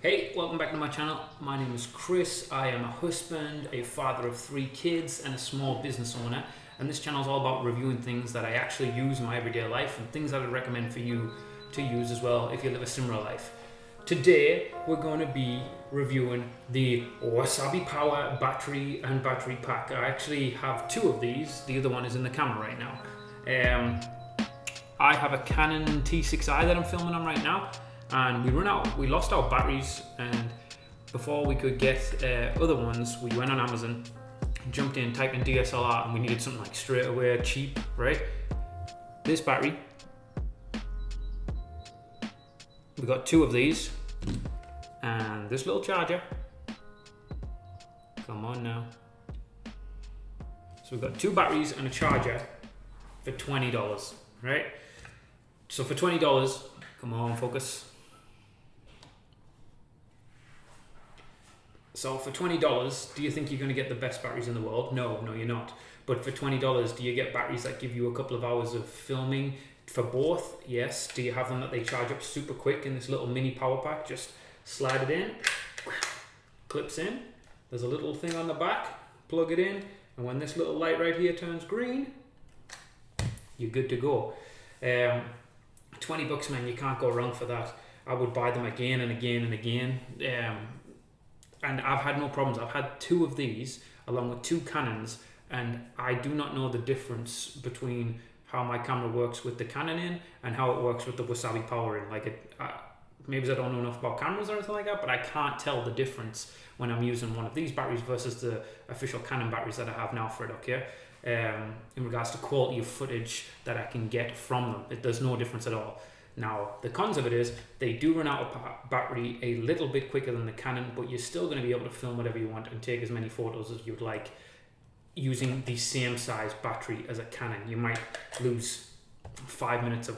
Hey, welcome back to my channel. My name is Chris. I am a husband, a father of 3 kids, and a small business owner. And this channel is all about reviewing things that I actually use in my everyday life and things that I recommend for you to use as well if you live a similar life. Today, we're going to be reviewing the Wasabi Power Battery and Battery Pack. I actually have 2 of these. The other one is in the camera right now. I have a Canon T6i that I'm filming on right now. And we lost our batteries, and before we could get other ones, we went on Amazon, jumped in, typed in DSLR, and we needed something like straight away, cheap, right? This battery, we got 2 of these, and this little charger. Come on now. So we've got 2 batteries and a charger for $20, right? So for $20, come on, focus. So for $20, do you think you're going to get the best batteries in the world? No, you're not. But for $20, do you get batteries that give you a couple of hours of filming for both? Yes. Do you have them that they charge up super quick in this little mini power pack? Just slide it in, clips in. There's a little thing on the back, plug it in, and when this little light right here turns green, you're good to go. $20, man, you can't go wrong for that. I would buy them again and again and again. And I've had no problems. I've had 2 of these along with 2 Canons, and I do not know the difference between how my camera works with the Canon in and how it works with the Wasabi Power in. Maybe I don't know enough about cameras or anything like that, but I can't tell the difference when I'm using one of these batteries versus the official Canon batteries that I have now for it, okay? In regards to quality of footage that I can get from them, there's no difference at all. Now, the cons of it is they do run out of battery a little bit quicker than the Canon, but you're still going to be able to film whatever you want and take as many photos as you'd like using the same size battery as a Canon. You might lose 5 minutes of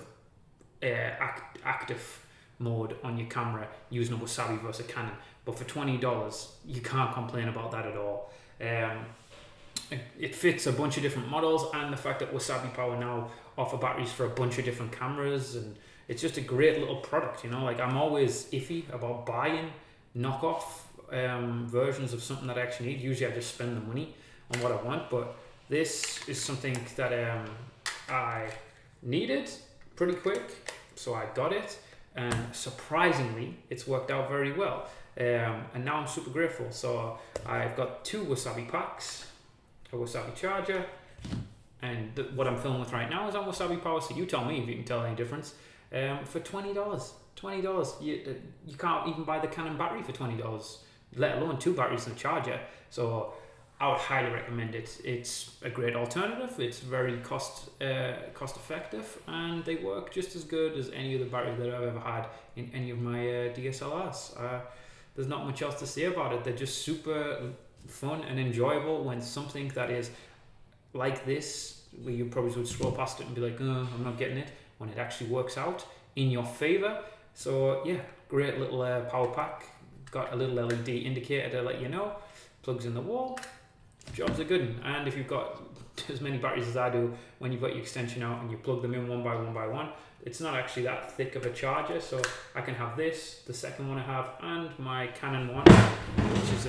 active mode on your camera using a Wasabi versus a Canon, but for $20, you can't complain about that at all. It fits a bunch of different models, and the fact that Wasabi Power now offer batteries for a bunch of different cameras, and it's just a great little product, you know. Like, I'm always iffy about buying knockoff versions of something that I actually need. Usually I just spend the money on what I want, but this is something that I needed pretty quick, so I got it, and surprisingly it's worked out very well, and now I'm super grateful. So I've got 2 Wasabi packs, a Wasabi charger, and what I'm filming with right now is on Wasabi Power, so you tell me if you can tell any difference. For $20, you can't even buy the Canon battery for $20, let alone 2 batteries and a charger. So I would highly recommend it. It's a great alternative. It's very cost effective, and they work just as good as any other battery that I've ever had in any of my DSLRs. There's not much else to say about it. They're just super fun and enjoyable when something that is like this, where you probably would scroll past it and be like, oh, I'm not getting it, when it actually works out in your favor. So yeah, great little power pack. Got a little LED indicator to let you know. Plugs in the wall. Jobs are good. And if you've got as many batteries as I do, when you've got your extension out and you plug them in one by one, it's not actually that thick of a charger. So I can have this, the second one I have, and my Canon one, which is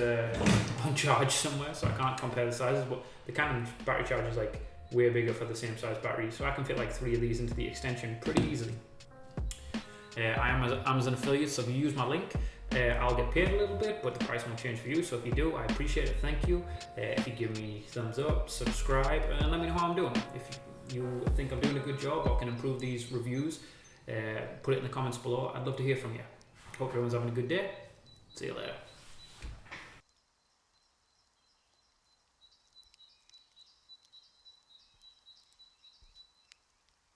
on charge somewhere, so I can't compare the sizes, but the Canon battery charger is like way bigger for the same size battery, so I can fit like 3 of these into the extension pretty easily. I am an Amazon affiliate, so if you use my link, I'll get paid a little bit, but the price won't change for you. So if you do, I appreciate it. Thank you. If you give me thumbs up, subscribe, and let me know how I'm doing. If you think I'm doing a good job or can improve these reviews, put it in the comments below. I'd love to hear from you. Hope everyone's having a good day. See you later.